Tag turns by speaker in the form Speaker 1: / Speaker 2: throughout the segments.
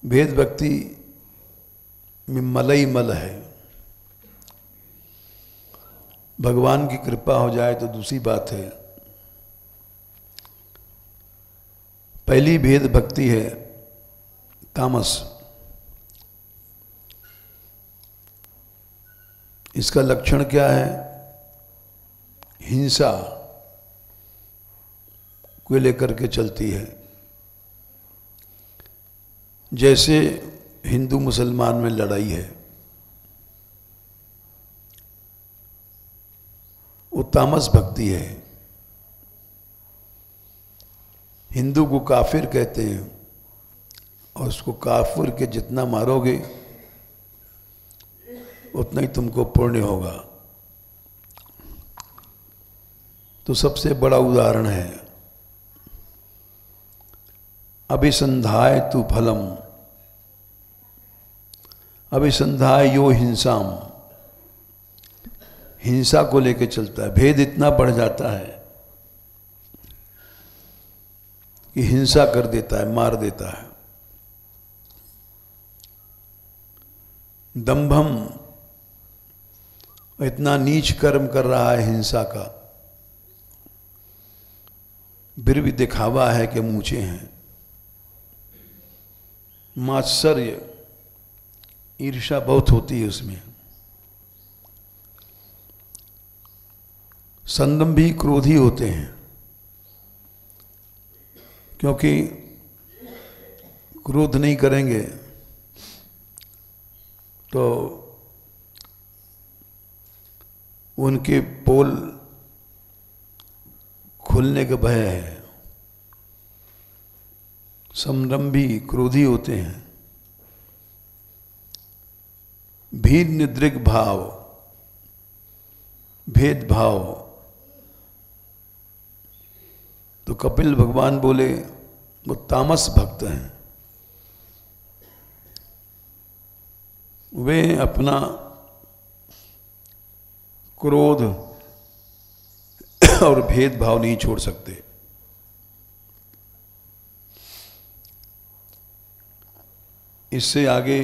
Speaker 1: भेद भक्ति में मलई मल है। भगवान की कृपा हो जाए तो दूसरी बात है। पहली भेद भक्ति है तामस। इसका लक्षण क्या है? हिंसा को लेकर के चलती है। जैसे हिंदू मुसलमान में लड़ाई है, वो तामस भक्ति है। हिंदू को काफिर कहते हैं और उसको काफिर के जितना मारोगे उतना ही तुमको पुण्य होगा। तो सबसे बड़ा उदाहरण है अभिसंधाय तु फलम अभिसंधाय यो हिंसाम। हिंसा को लेकर चलता है। भेद इतना बढ़ जाता है कि हिंसा कर देता है, मार देता है। दंभम इतना नीच कर्म कर रहा है हिंसा का, फिर भी दिखावा है कि मूछे हैं। मात्सर्य, ईर्ष्या बहुत होती है उसमें। संदंभी क्रोधी होते हैं, क्योंकि क्रोध नहीं करेंगे तो उनके पोल खुलने का भय है। संरंभी क्रोधी होते हैं। भीन निद्रिक भाव, भेदभाव। तो कपिल भगवान बोले वो तामस भक्त हैं। वे अपना क्रोध और भेदभाव नहीं छोड़ सकते। इससे आगे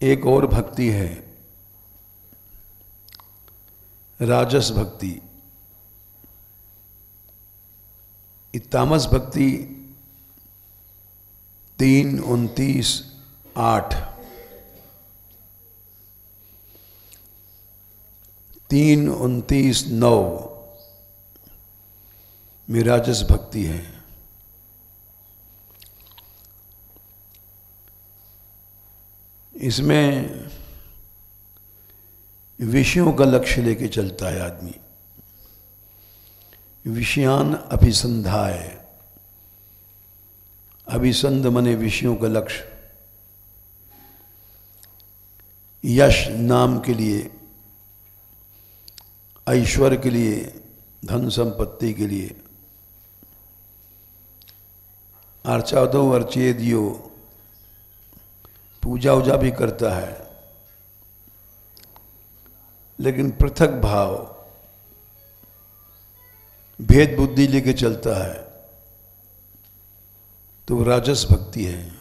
Speaker 1: एक और भक्ति है, राजस भक्ति। तामस भक्ति 3:29:8 3:29:9 में राजस भक्ति है। इसमें विषयों का लक्ष्य लेके चलता है आदमी। विषयान अभिसंधाय। अभिसंध मने विषयों का लक्ष्य। यश नाम के लिए, ऐश्वर्य के लिए, धन संपत्ति के लिए। अर्चादो अर्चेदियो, पूजा उजा भी करता है, लेकिन पृथक भाव, भेद बुद्धि लेके चलता है, तो राजस भक्ति है।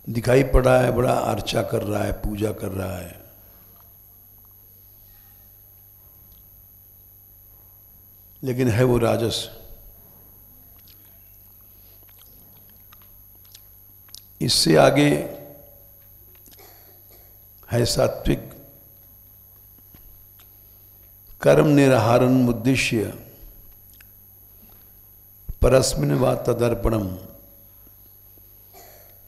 Speaker 1: दिखाई पड़ा है बड़ा अर्चा कर रहा है, पूजा कर रहा है, लेकिन है वो राजस। इससे आगे है सात्विक। कर्म निराहारम उद्देश्य परस्मिन् वा तदर्पणम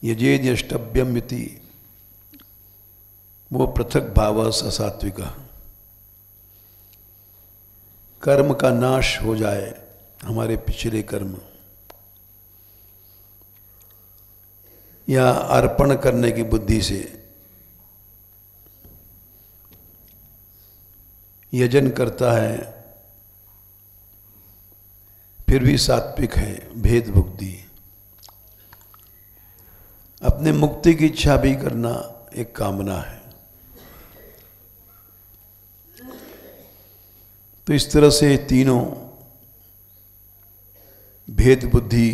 Speaker 1: यजेद यष्टव्यम इति। वो पृथक भाव सात्विक। कर्म का नाश हो जाए, हमारे पिछले कर्म, या अर्पण करने की बुद्धि से यजन करता है, फिर भी सात्विक है। भेद बुद्धि, अपने मुक्ति की इच्छा भी करना एक कामना है। तो इस तरह से तीनों भेद बुद्धि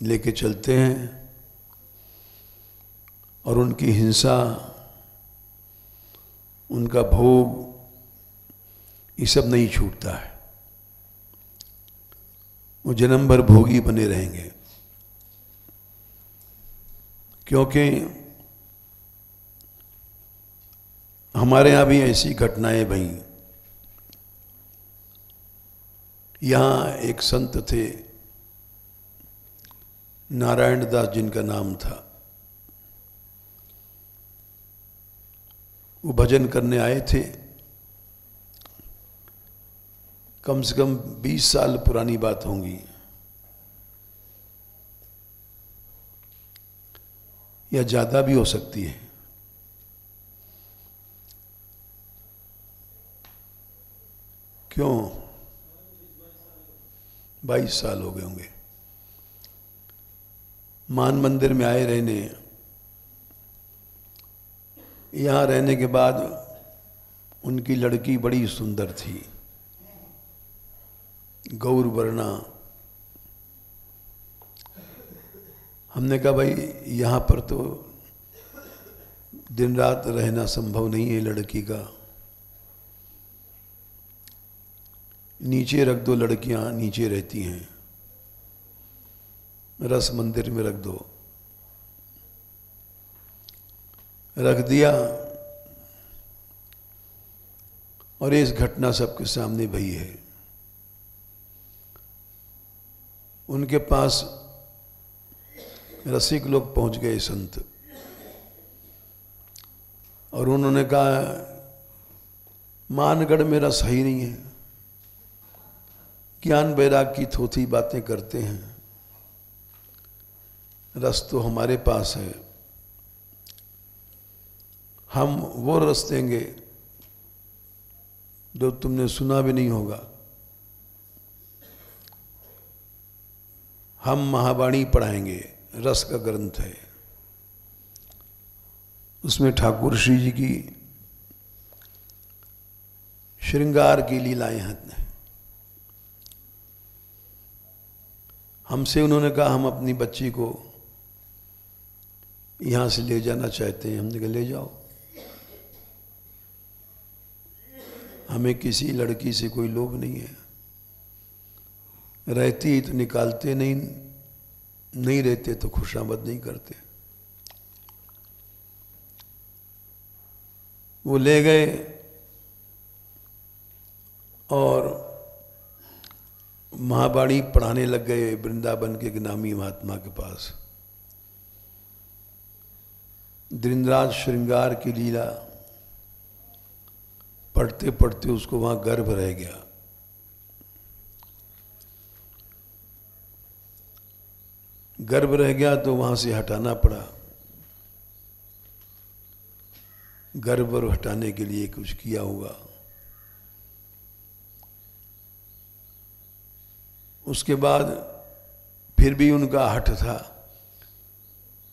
Speaker 1: लेके चलते हैं और उनकी हिंसा, उनका भोग, ये सब नहीं छूटता है। वो जन्म भर भोगी बने रहेंगे, क्योंकि हमारे यहाँ भी ऐसी घटनाएं भई। यहाँ एक संत थे, नारायण दास जिनका नाम था। वो भजन करने आए थे। कम से कम 20 साल पुरानी बात होंगी, या ज़्यादा भी हो सकती है। क्यों? 22 साल हो गए होंगे। मान मंदिर में आए रहने। यहाँ रहने के बाद उनकी लड़की बड़ी सुंदर थी, गौर वर्णा। हमने कहा भाई यहाँ पर तो दिन रात रहना संभव नहीं है लड़की का, नीचे रख दो, लड़कियां नीचे रहती हैं, रस मंदिर में रख दो। रख दिया और इस घटना सबके सामने भई है। उनके पास रसिक लोग पहुंच गए, संत, और उन्होंने कहा मानगढ़ मेरा सही नहीं है, ज्ञान वैराग की थोथी बातें करते हैं, रस तो हमारे पास है, हम वो रस देंगे जो तुमने सुना भी नहीं होगा। हम महावाणी पढ़ाएंगे, रस का ग्रंथ है, उसमें ठाकुर श्री जी की श्रृंगार की लीलाएं हैं। हमसे उन्होंने कहा हम अपनी बच्ची को यहां से ले जाना चाहते हैं। हमने कहा ले जाओ, हमें किसी लड़की से कोई लोभ नहीं है, रहती तो निकालते नहीं, नहीं रहते तो खुशामद नहीं करते। वो ले गए और महावाणी पढ़ाने लग गए वृंदावन के नामी महात्मा के पास। द्रिंद्राज श्रृंगार की लीला पढ़ते पढ़ते उसको वहां गर्भ रह गया। गर्भ रह गया तो वहां से हटाना पड़ा। गर्भ और हटाने के लिए कुछ किया होगा। उसके बाद फिर भी उनका हठ था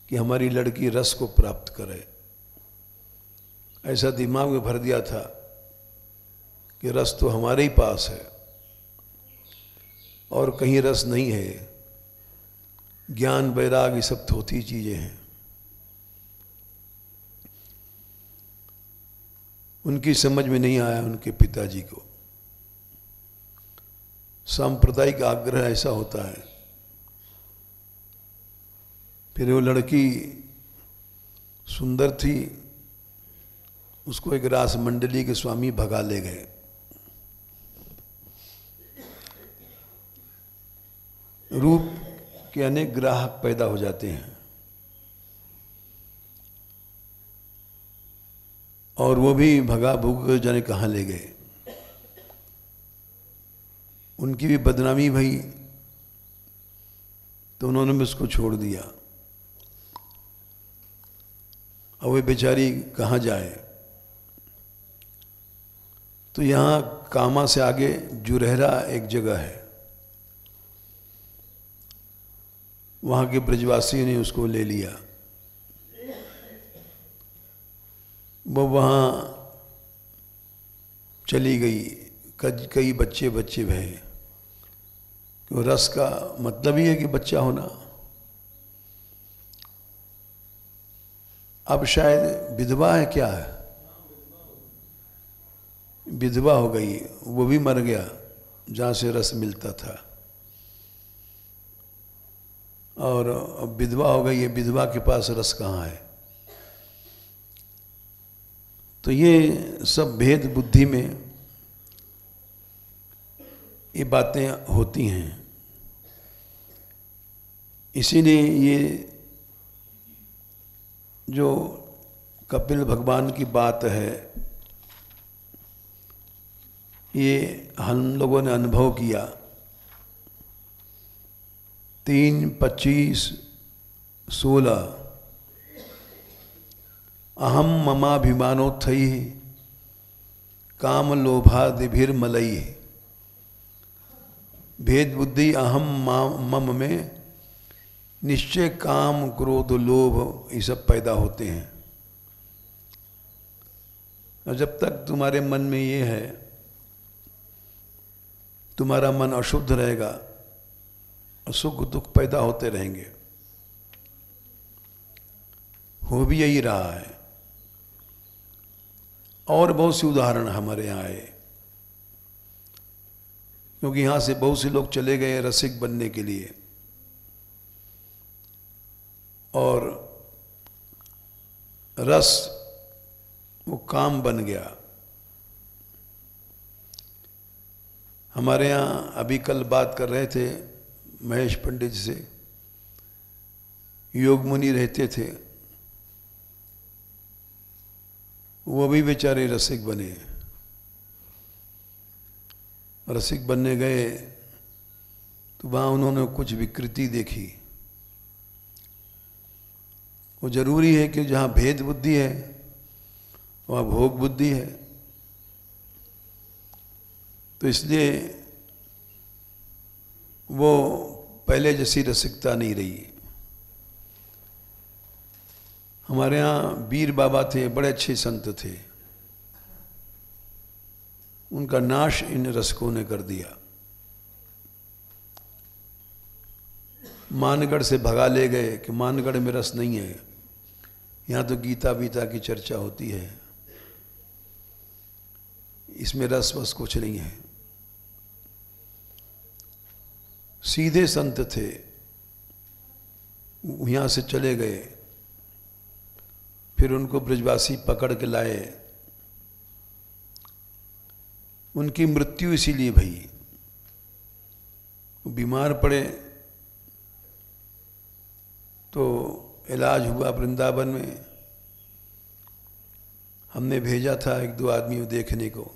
Speaker 1: कि हमारी लड़की रस को प्राप्त करे। ऐसा दिमाग में भर दिया था कि रस तो हमारे ही पास है और कहीं रस नहीं है। ज्ञान वैराग ये सब थोथी चीजें हैं। उनकी समझ में नहीं आया उनके पिताजी को। सांप्रदायिक आग्रह ऐसा होता है। फिर वो लड़की सुंदर थी, उसको एक रास मंडली के स्वामी भगा ले गए। रूप के अनेक ग्राहक पैदा हो जाते हैं और वो भी भगा भूग जाने कहाँ ले गए। उनकी भी बदनामी भई तो उन्होंने भी उसको छोड़ दिया। अब वे बेचारी कहाँ जाए। तो यहाँ कामा से आगे जुरहरा एक जगह है, वहाँ के ब्रजवासी ने उसको ले लिया। वो वहाँ चली गई। कई बच्चे भये तो रस का मतलब ही है कि बच्चा होना। अब शायद विधवा है, क्या है, विधवा हो गई, वो भी मर गया जहाँ से रस मिलता था, और अब विधवा हो गई है, विधवा के पास रस कहाँ है। तो ये सब भेद बुद्धि में ये बातें होती हैं। इसीलिए ये जो कपिल भगवान की बात है, ये हम लोगों ने अनुभव किया। 3, 25, 16 अहम ममाभिमानोत्थई काम लोभादिभिर्मलई। भेद बुद्धि अहम मम में निश्चय काम क्रोध लोभ ये सब पैदा होते हैं। और जब तक तुम्हारे मन में ये है, तुम्हारा मन अशुद्ध रहेगा, सुख दुख पैदा होते रहेंगे। हो भी यही रहा है। और बहुत सी उदाहरण हमारे यहाँ आए, क्योंकि यहाँ से बहुत से लोग चले गए रसिक बनने के लिए, और रस वो काम बन गया। हमारे यहाँ अभी कल बात कर रहे थे महेश पंडित से, योग मुनि रहते थे, वो भी बेचारे रसिक बने। रसिक बनने गए तो वहाँ उन्होंने कुछ विकृति देखी। वो जरूरी है कि जहाँ भेद बुद्धि है वहाँ भोग बुद्धि है। तो इसलिए वो पहले जैसी रसिकता नहीं रही। हमारे यहाँ वीर बाबा थे, बड़े अच्छे संत थे, उनका नाश इन रसिकों ने कर दिया। मानगढ़ से भगा ले गए कि मानगढ़ में रस नहीं है, यहाँ तो गीता वीता की चर्चा होती है, इसमें रस वस कुछ नहीं है। सीधे संत थे, यहाँ से चले गए, फिर उनको ब्रजवासी पकड़ के लाए। उनकी मृत्यु इसीलिए भई, बीमार पड़े तो इलाज हुआ वृंदावन में। हमने भेजा था 1-2 आदमी को देखने को।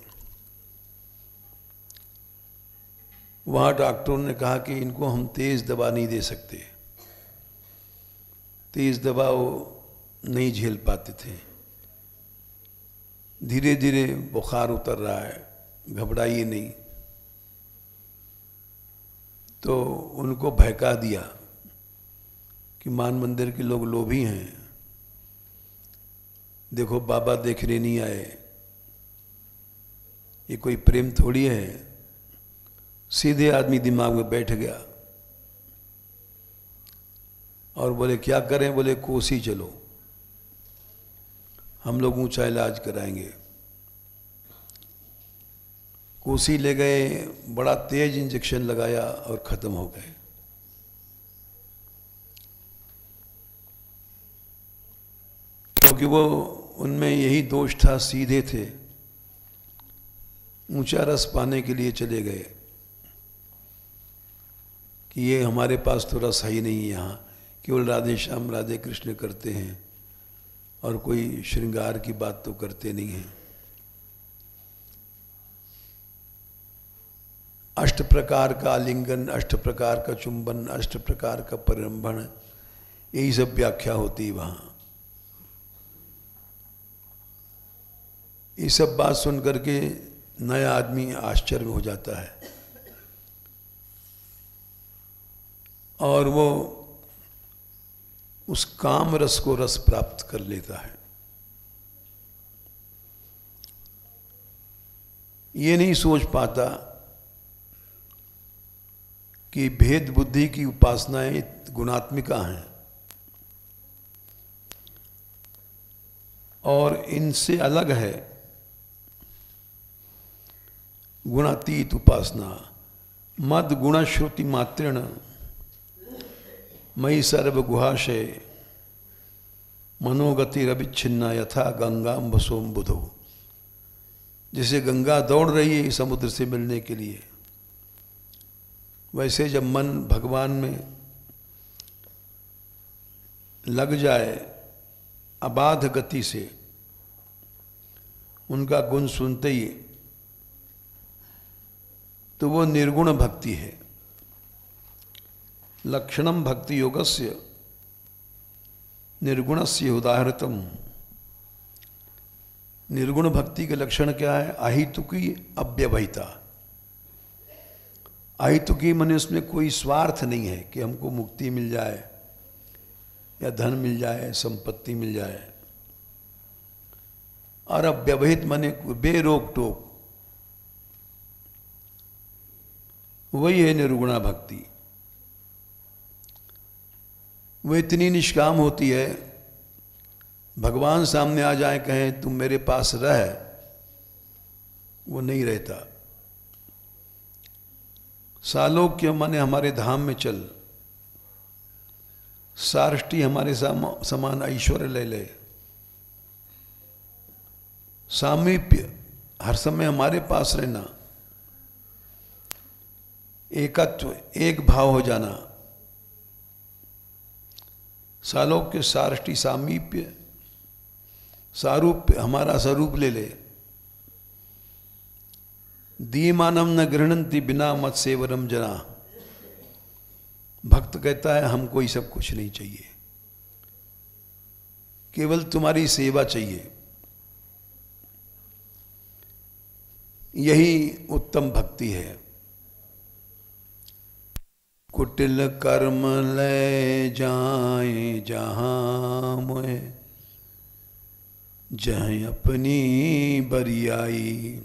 Speaker 1: वहाँ डॉक्टरों ने कहा कि इनको हम तेज़ दवा नहीं दे सकते, तेज़ दवा वो नहीं झेल पाते थे। धीरे धीरे बुखार उतर रहा है, घबराइए नहीं। तो उनको बहका दिया कि मान मंदिर के लोग लोभी हैं, देखो बाबा देखने नहीं आए, ये कोई प्रेम थोड़ी है। सीधे आदमी दिमाग में बैठ गया और बोले क्या करें, बोले कोसी चलो, हम लोग ऊंचा इलाज कराएंगे। कोसी ले गए, बड़ा तेज इंजेक्शन लगाया और ख़त्म हो गए। क्योंकि वो उनमें यही दोष था, सीधे थे, ऊंचा रस पाने के लिए चले गए कि ये हमारे पास तो रस है ही नहीं, यहाँ केवल राधे श्याम राधे कृष्ण करते हैं और कोई श्रृंगार की बात तो करते नहीं हैं। अष्ट प्रकार का आलिंगन, अष्ट प्रकार का चुंबन, अष्ट प्रकार का परिरंभण, यही सब व्याख्या होती है वहाँ। ये सब बात सुन करके नया आदमी आश्चर्य में हो जाता है और वो उस काम रस को रस प्राप्त कर लेता है। ये नहीं सोच पाता कि भेद बुद्धि की उपासनाएं गुणात्मिका हैं और इनसे अलग है गुणातीत उपासना। मद गुण श्रुति मात्रेण मयि सर्व गुहाशय मनोगति रविच्छिन्ना यथा गंगाम्ब सोम बुधो। जैसे गंगा दौड़ रही है समुद्र से मिलने के लिए, वैसे जब मन भगवान में लग जाए अबाध गति से, उनका गुण सुनते ही, तो वो निर्गुण भक्ति है। लक्षणम भक्ति योगस्य निर्गुणस्य उदाहृतम। निर्गुण भक्ति के लक्षण क्या है? अहितुकी अव्यवहिता। अहितुकी माने उसमें कोई स्वार्थ नहीं है कि हमको मुक्ति मिल जाए या धन मिल जाए, संपत्ति मिल जाए। और अव्यवहित माने बेरोक टोक, वही है निर्गुणा भक्ति। वो इतनी निष्काम होती है, भगवान सामने आ जाए कहें तुम मेरे पास रह, वो नहीं रहता। सालोक्य माने हमारे धाम में चल, सारष्टी हमारे समान ऐश्वर्य ले ले, सामीप्य हर समय हमारे पास रहना, एकत्व एक भाव हो जाना। सालोक्य सारष्टी सामीप्य, सारूप्य हमारा स्वरूप ले ले। दीमानम न गृहणंति बिना मत सेवनम जना। भक्त कहता है हमको ये सब कुछ नहीं चाहिए, केवल तुम्हारी सेवा चाहिए। यही उत्तम भक्ति है। कुटिल कर्म ले जाए जहां मोए, जहाँ अपनी बरियाई।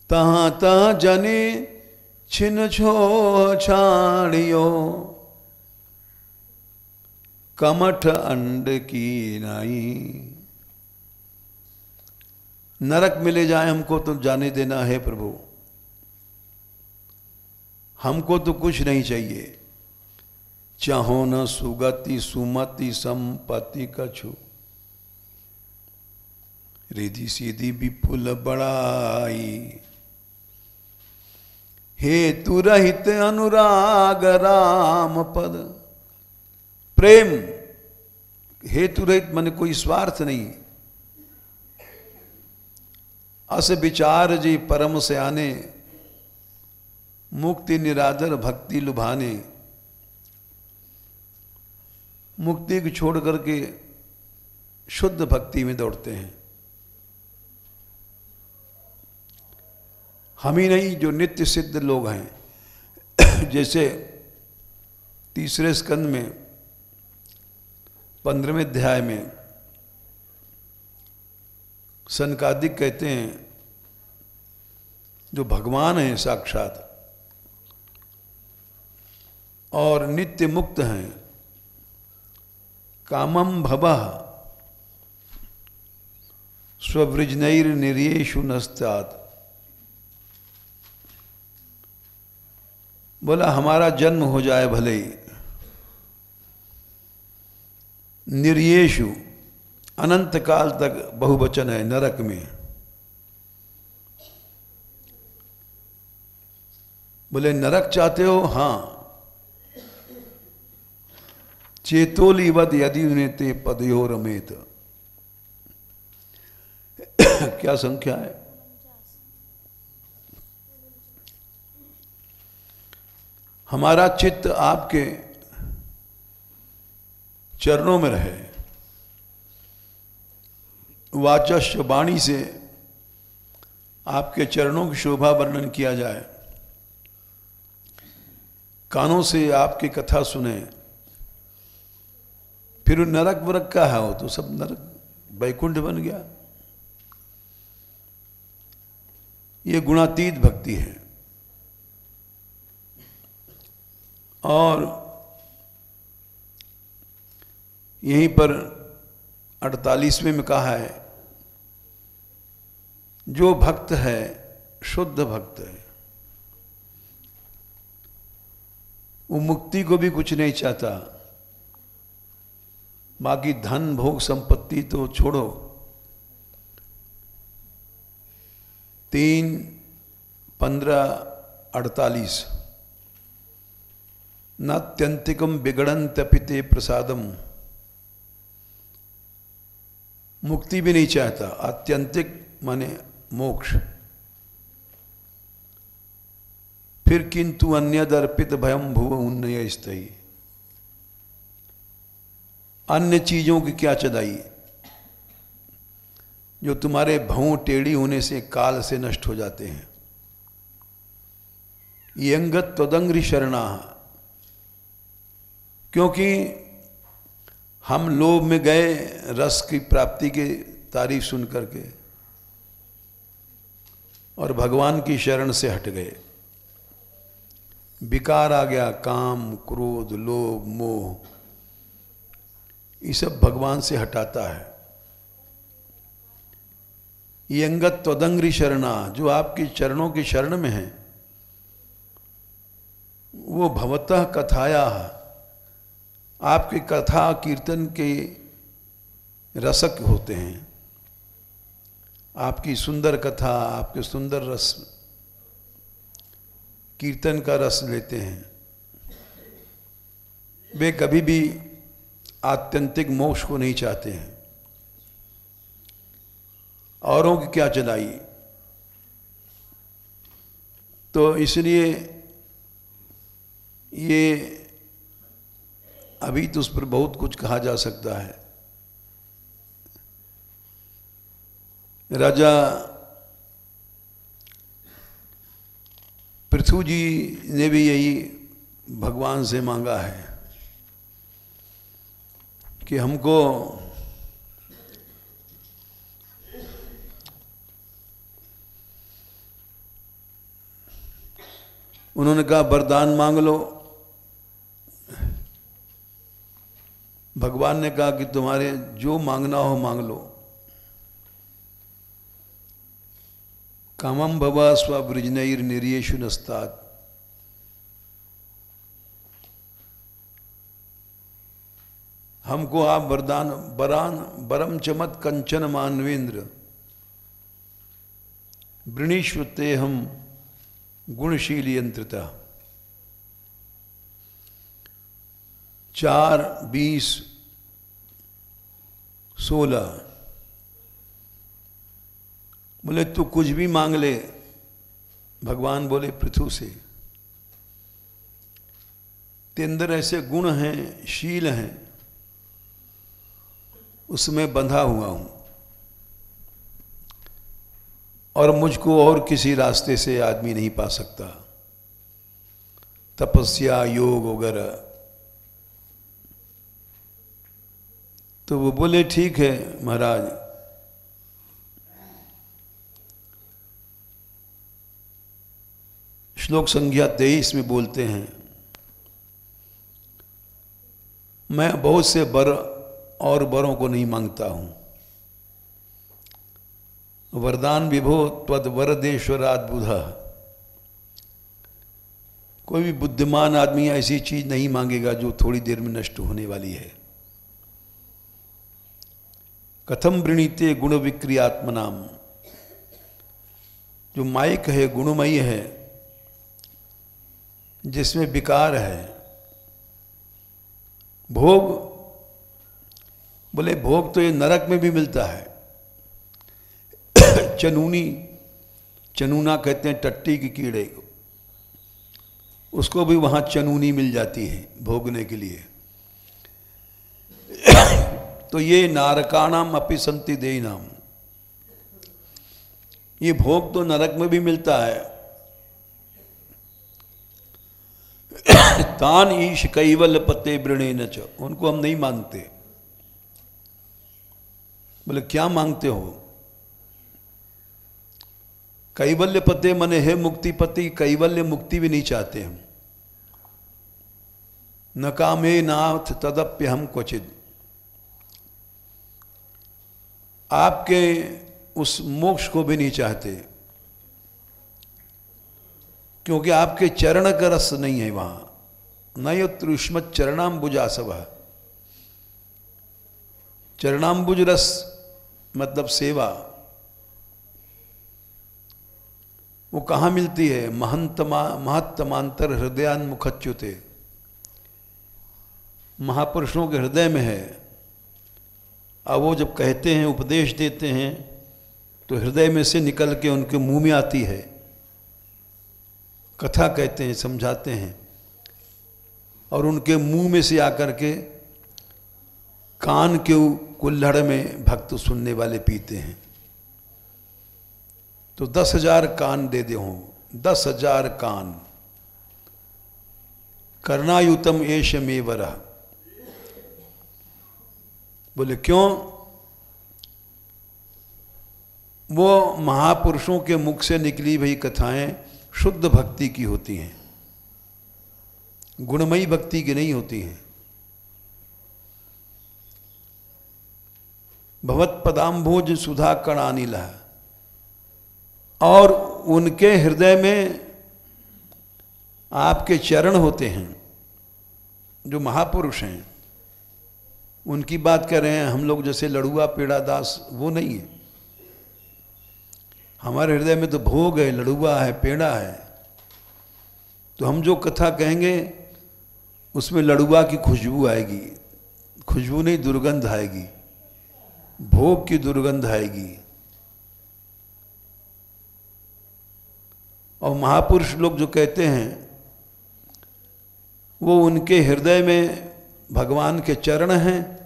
Speaker 1: तहाँ तहाँ जने छिन छो छाड़ियो, कमठ अंड की नाई। नरक में ले जाए हमको तो जाने देना है प्रभु, हमको तो कुछ नहीं चाहिए। चाहो न सुगति सुमति संपत्ति कछु, रिधि सीधी विपुल बड़ाई। हेतु रहित अनुराग राम पद। प्रेम हेतु रहित माने कोई स्वार्थ नहीं। अस विचार जी परम से आने, मुक्ति निरादर भक्ति लुभाने। मुक्ति को छोड़ करके शुद्ध भक्ति में दौड़ते हैं। हम ही नहीं, जो नित्य सिद्ध लोग हैं, जैसे तीसरे स्कंद में 15वें अध्याय में सनकादिक कहते हैं, जो भगवान हैं साक्षात और नित्य मुक्त हैं, कामम भवः स्ववृजनैर निर्येषु नस्तात। बोला हमारा जन्म हो जाए भले ही, निर्येषु अनंत काल तक बहुवचन है नरक में। बोले नरक चाहते हो? हाँ। चेतोलीवद यदि उन्हें पदयो रमेत। क्या संख्या है? हमारा चित्त आपके चरणों में रहे, वाचस्व वाणी से आपके चरणों की शोभा वर्णन किया जाए, कानों से आपकी कथा सुने। फिर नरक वरक का है, वो तो सब नरक वैकुंठ बन गया। ये गुणातीत भक्ति है। और यहीं पर 48वें में कहा है, जो भक्त है शुद्ध भक्त है, वो मुक्ति को भी कुछ नहीं चाहता, बाकी धन भोग संपत्ति तो छोड़ो। 3:15-48 नात्यंतिकम बिगड़न्त्यपिते प्रसादम, मुक्ति भी नहीं चाहता, आत्यंतिक माने मोक्ष। फिर किंतु अन्यदर्पित भयम भुव उन्नय स्थयी, अन्य चीजों की क्या चदाई जो तुम्हारे भवों टेढ़ी होने से काल से नष्ट हो जाते हैं। ये अंगत त्वदंग्रि शरणा, क्योंकि हम लोभ में गए रस की प्राप्ति की तारीफ सुन करके और भगवान की शरण से हट गए। विकार आ गया, काम क्रोध लोभ मोह, ये सब भगवान से हटाता है। ये अंगत त्वदंग्रि शरणा, जो आपकी चरणों की शरण में है, वो भवतः कथाया, आपकी कथा कीर्तन के रसक होते हैं। आपकी सुंदर कथा, आपके सुंदर रस कीर्तन का रस लेते हैं। वे कभी भी आत्यंतिक मोक्ष को नहीं चाहते हैं। औरों की क्या चलाई, तो इसलिए ये अभी तो उस पर बहुत कुछ कहा जा सकता है। राजा पृथु जी ने भी यही भगवान से मांगा है कि हमको उन्होंने कहा वरदान मांग लो। भगवान ने कहा कि तुम्हारे जो मांगना हो मांग लो। कामम भवा स्ववृजनैर निर्येषु नस्तात्, हमको आप वरदान बरम चमत कंचन मानवेंद्र वृणीष्वते हम गुणशील यंत्रता। 4:20-16 बोले तू कुछ भी मांग ले। भगवान बोले पृथु से, तेरे अंदर ऐसे गुण हैं, शील हैं, उसमें बंधा हुआ हूं और मुझको और किसी रास्ते से आदमी नहीं पा सकता, तपस्या योग वगैरह। तो वो बोले ठीक है महाराज। श्लोक संख्या 23 में बोलते हैं, मैं बहुत से वर और वरों को नहीं मांगता हूं। वरदान विभो त्वद वरदेश्वराद बुधा, कोई भी बुद्धिमान आदमी ऐसी चीज नहीं मांगेगा जो थोड़ी देर में नष्ट होने वाली है। कथम वृणीते गुण विक्रियात्मनाम, जो माइक है गुणमयी है, जिसमें विकार है। भोग, बोले भोग तो ये नरक में भी मिलता है। चनूनी, चनूना कहते हैं टट्टी की कीड़े को, उसको भी वहां चनूनी मिल जाती है भोगने के लिए। तो ये नारकाणाम अपि संति देयिनाम, ये भोग तो नरक में भी मिलता है। तान ईश कैवल्य पते वृणे न च, उनको हम नहीं मांगते। बोले क्या मांगते हो? कैवल्य पते मने है मुक्ति पति, कैवल्य मुक्ति भी नहीं चाहते हम। न कामे नाथ तदप्य हम क्वचित। आपके उस मोक्ष को भी नहीं चाहते, क्योंकि आपके चरण का रस नहीं है वहां। न यत्र युष्मत् चरणाम्बुजासव। चरणाम्बुज रस मतलब सेवा, वो कहाँ मिलती है? महत्तमांतर हृदयान्मुखच्युते, महापुरुषों के हृदय में है। अब वो जब कहते हैं, उपदेश देते हैं, तो हृदय में से निकल के उनके मुंह में आती है। कथा कहते हैं, समझाते हैं, और उनके मुंह में से आकर के कान के कुल्हड़ में भक्त सुनने वाले पीते हैं। तो 10,000 कान दे दे हों, 10,000 कान। कर्णायुतम एष मे वरः। बोले क्यों? वो महापुरुषों के मुख से निकली हुई कथाएं शुद्ध भक्ति की होती हैं, गुणमयी भक्ति की नहीं होती हैं। भवत पदाम्भोज सुधा कणानिला। और उनके हृदय में आपके चरण होते हैं। जो महापुरुष हैं उनकी बात कर रहे हैं हम लोग, जैसे लड़ुआ पेड़ा दास, वो नहीं है। हमारे हृदय में तो भोग है, लड़ुआ है, पेड़ा है। तो हम जो कथा कहेंगे उसमें लड़ुआ की खुशबू आएगी, खुशबू नहीं दुर्गंध आएगी, भोग की दुर्गंध आएगी। और महापुरुष लोग जो कहते हैं वो उनके हृदय में भगवान के चरण हैं,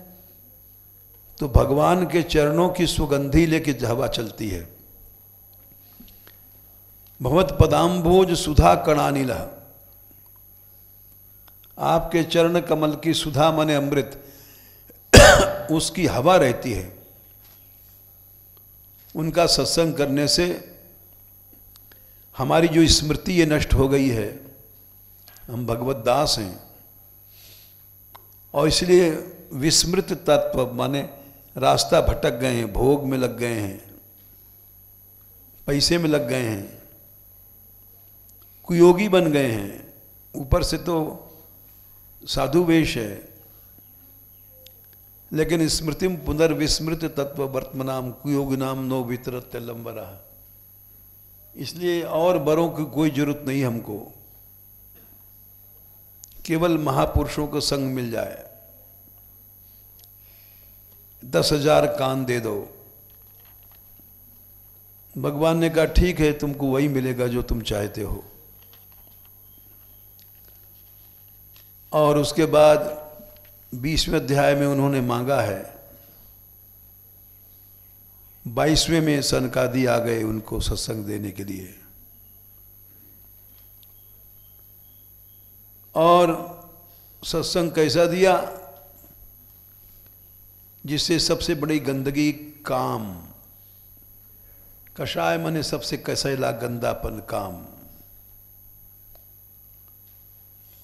Speaker 1: तो भगवान के चरणों की सुगंधी लेके हवा चलती है। भवत पदाम्भोज सुधा कणानिला। आपके चरण कमल की सुधा माने अमृत, उसकी हवा रहती है। उनका सत्संग करने से हमारी जो स्मृति ये नष्ट हो गई है, हम भगवत दास हैं, और इसलिए विस्मृत तत्व माने रास्ता भटक गए हैं, भोग में लग गए हैं, पैसे में लग गए हैं, कुयोगी बन गए हैं। ऊपर से तो साधु वेश है, लेकिन स्मृतिम पुनर्विस्मृत तत्व वर्तमानाम कुयोगिनाम नो वितरत्य लंबरा। इसलिए और बरों की कोई जरूरत नहीं हमको, केवल महापुरुषों को संग मिल जाए। 10,000 कान दे दो। भगवान ने कहा ठीक है, तुमको वही मिलेगा जो तुम चाहते हो। और उसके बाद 20वें अध्याय में उन्होंने मांगा है, 22वें में सनकादि आ गए उनको सत्संग देने के लिए। और सत्संग कैसा दिया? जिससे सबसे बड़ी गंदगी काम, कषाय माने सबसे कसैला गंदापन काम,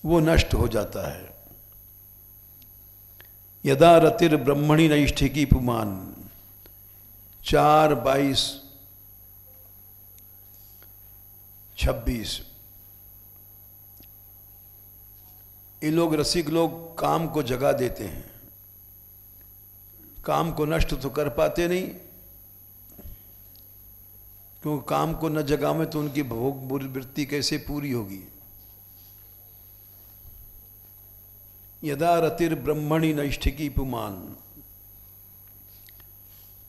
Speaker 1: वो नष्ट हो जाता है। यदा रतिर ब्रह्मणि नैष्ठिकी पुमान। 4:22-26। ये लोग रसिक लोग काम को जगा देते हैं, काम को नष्ट तो कर पाते नहीं, क्योंकि काम को न जगावे तो उनकी भोग वृत्ति कैसे पूरी होगी। यदा रतिर ब्रह्मणि नैष्ठिकी पुमान।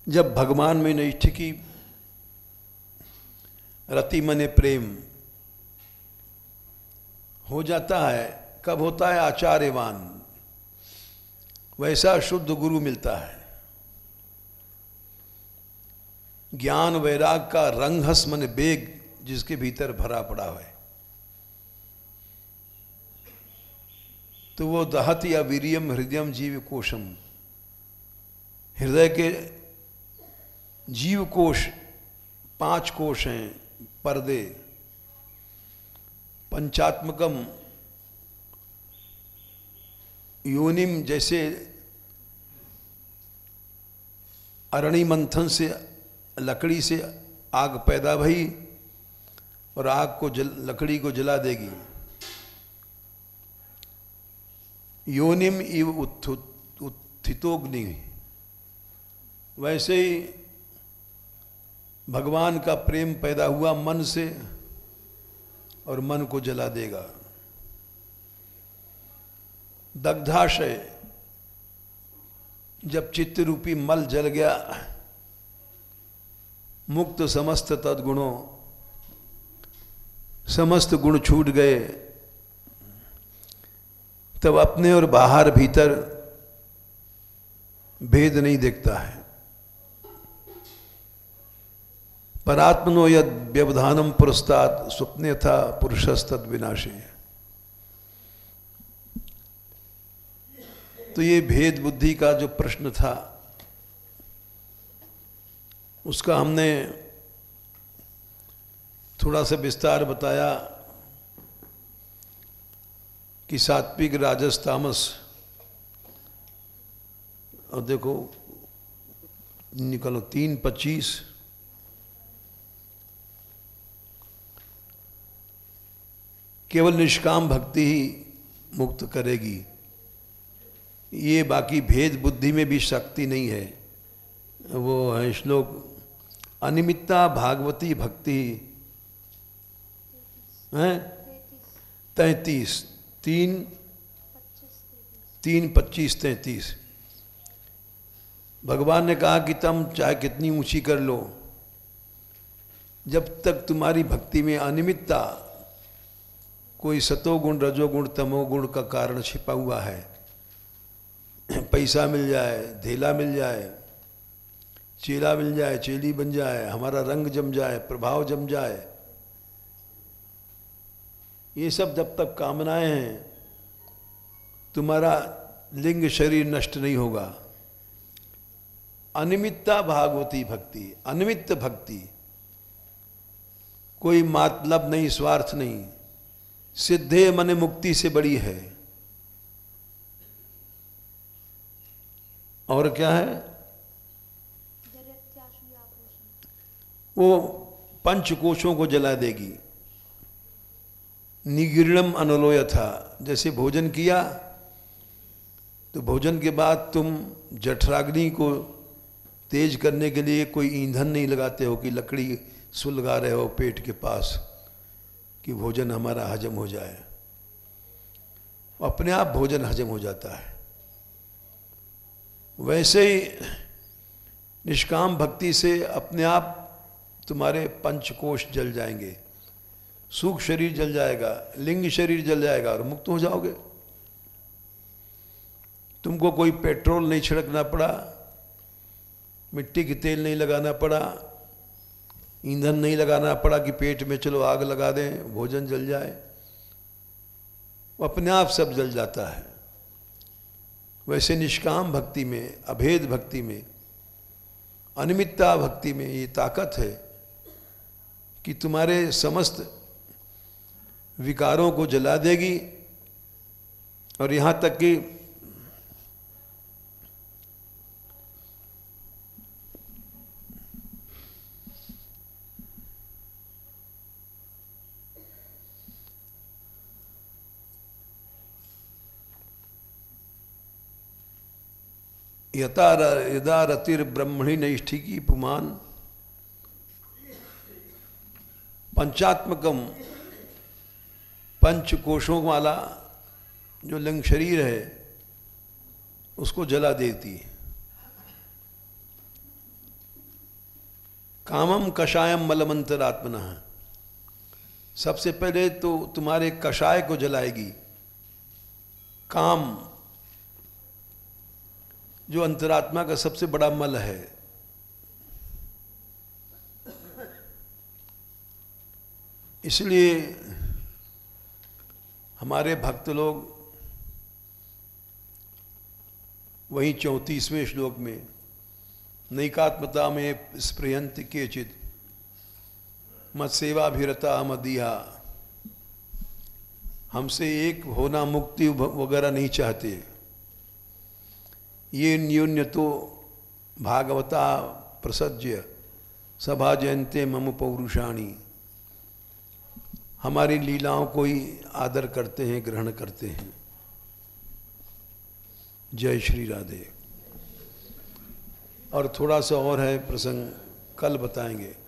Speaker 1: जब भगवान में नैष्ठिकी, रति मने प्रेम हो जाता है, कब होता है? आचार्यवान, वैसा शुद्ध गुरु मिलता है। ज्ञान वैराग का रंगहस मन बेग जिसके भीतर भरा पड़ा है, तो वो दहत या वीरियम हृदयम जीव कोशम। हृदय के जीव कोश 5 कोश हैं, पर्दे। पंचात्मकम योनिम जैसे अरणि मंथन से लकड़ी से आग पैदा भई और आग को लकड़ी को जला देगी। योनिम इव उत्थितोग्नि, वैसे ही भगवान का प्रेम पैदा हुआ मन से और मन को जला देगा। दग्धाशय, जब चित्त रूपी मल जल गया, मुक्त समस्त तद्गुणों, समस्त गुण छूट गए, तब अपने और बाहर भीतर भेद नहीं दिखता है। परात्मनो यद व्यवधानम पुरस्तात् स्वप्ने था पुरुषस्तद विनाशे। तो ये भेद बुद्धि का जो प्रश्न था उसका हमने थोड़ा सा विस्तार बताया कि सात्विक राजस तामस, और देखो निकलो 3:25, केवल निष्काम भक्ति ही मुक्त करेगी। ये बाकी भेद बुद्धि में भी शक्ति नहीं है। वो है श्लोक, अनिमित्ता भागवती भक्ति है 33, 3:25-33। भगवान ने कहा कि तुम चाहे कितनी ऊंची कर लो, जब तक तुम्हारी भक्ति में अनिमित्ता, कोई सतोगुण रजोगुण तमोगुण का कारण छिपा हुआ है, पैसा मिल जाए, धेला मिल जाए, चेला मिल जाए, चेली बन जाए, हमारा रंग जम जाए, प्रभाव जम जाए, ये सब जब तक कामनाएं हैं, तुम्हारा लिंग शरीर नष्ट नहीं होगा। अनिमित्ता भागवती भक्ति, अनिमित्त भक्ति, कोई मतलब नहीं, स्वार्थ नहीं, सिद्धे मन मुक्ति से बड़ी है। और क्या है? वो पंचकोशों को जला देगी। निगीर्णम अनलोय था, जैसे भोजन किया तो भोजन के बाद तुम जठराग्नि को तेज करने के लिए कोई ईंधन नहीं लगाते हो कि लकड़ी सुलगा रहे हो पेट के पास कि भोजन हमारा हजम हो जाए। अपने आप भोजन हजम हो जाता है। वैसे ही निष्काम भक्ति से अपने आप तुम्हारे पंचकोश जल जाएंगे, सूक्ष्म शरीर जल जाएगा, लिंग शरीर जल जाएगा और मुक्त हो जाओगे। तुमको कोई पेट्रोल नहीं छिड़कना पड़ा, मिट्टी की तेल नहीं लगाना पड़ा, ईंधन नहीं लगाना पड़ा कि पेट में चलो आग लगा दें भोजन जल जाए। अपने आप सब जल जाता है। वैसे निष्काम भक्ति में, अभेद भक्ति में, अनिमित्ता भक्ति में ये ताकत है कि तुम्हारे समस्त विकारों को जला देगी। और यहाँ तक कि यदा रतिर ब्रह्मणि नैष्ठिकी पुमान पंचात्मकम, पंच कोशों वाला जो लिंग शरीर है उसको जला देती। कामम कषायम मलमंतरात्मना, सबसे पहले तो तुम्हारे कषाय को जलाएगी। काम जो अंतरात्मा का सबसे बड़ा मल है, इसलिए हमारे भक्त लोग वहीं 34वें श्लोक में नैकात्मता में स्पृहन्ति केचित् मत सेवाभिरता मदीहा, हमसे एक होना, मुक्ति वगैरह नहीं चाहते, ये न्यून्य तो भागवता प्रसज्य सभा जयंते मम पौरुषाणी। हमारी लीलाओं को ही आदर करते हैं, ग्रहण करते हैं। जय श्री राधे। और थोड़ा सा और है प्रसंग, कल बताएंगे।